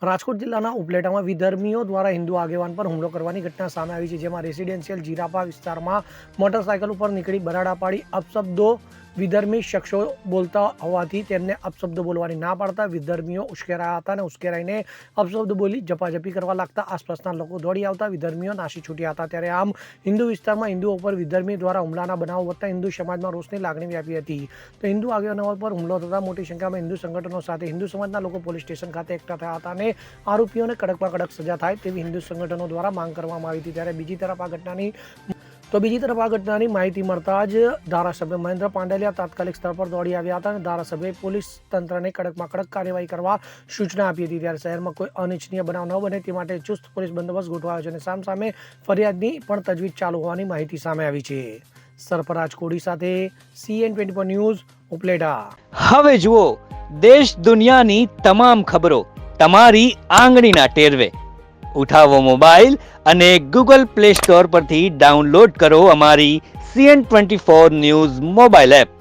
રાજકોટ જિલ્લાના ઉપલેટામાં વિધર્મીઓ દ્વારા હિન્દુ આગેવાન પર હુમલો કરવાની ઘટના સામે આવી છે, જેમાં રેસિડેન્શિયલ જીરાપા વિસ્તારમાં મોટરસાયકલ ઉપર નીકળી બરાડા પાડી અપશબ્દો વિધર્મી શખ્સો બોલતા હોવાથી તેમને અપશબ્દો બોલવાની ના પાડતા વિધર્મીઓ ઉશ્કેરાયા હતા અને ઉશ્કેરાઈને અપશબ્દો બોલી ઝપાઝપી કરવા લાગતા આસપાસના લોકો દોડી આવતા વિધર્મીઓ નાસી છૂટ્યા હતા। ત્યારે આમ હિન્દુ વિસ્તારમાં હિન્દુઓ પર વિધર્મી દ્વારા હુમલાના બનાવો વધતા હિન્દુ સમાજમાં રોષની લાગણી વ્યાપી હતી। તો હિન્દુ આગેવાનો પર હુમલો થતાં મોટી સંખ્યામાં હિન્દુ સંગઠનો સાથે હિન્દુ સમાજના લોકો પોલીસ સ્ટેશન ખાતે એકઠા થયા હતા અને આરોપીઓને કડકમાં કડક સજા થાય તેવી હિન્દુ સંગઠનો દ્વારા માંગ કરવામાં આવી હતી। ત્યારે બીજી તરફ આ ઘટનાની માહિતી મળતા જ ધારાસભ્ય મહેન્દ્ર પાંડલિયા તાત્કાલિક સ્થળ પર દોડી આવ્યા હતા અને ધારાસભ્યએ પોલીસ તંત્રને કડકમાં કડક કાર્યવાહી કરવા સૂચના આપી હતી। ત્યારે શહેરમાં કોઈ અનિચ્છનીય બનાવ ન બને તે માટે ચુસ્ત પોલીસ બંદોબસ્ત ગોઠવાયો છે અને સામસામે ફરિયાદની પણ તજવીજ ચાલુ હોવાની માહિતી સામે આવી છે। સરફરાજ કોડી સાથે CN24 ન્યૂઝ ઉપલેટા। હવે જુઓ દેશ દુનિયાની તમામ ખબરો તમારી આંગળીના ટેરવે। ઉઠાવો મોબાઈલ અને ગૂગલ પ્લે સ્ટોર પરથી ડાઉનલોડ કરો અમારી CN24 ન્યૂઝ મોબાઈલ એપ।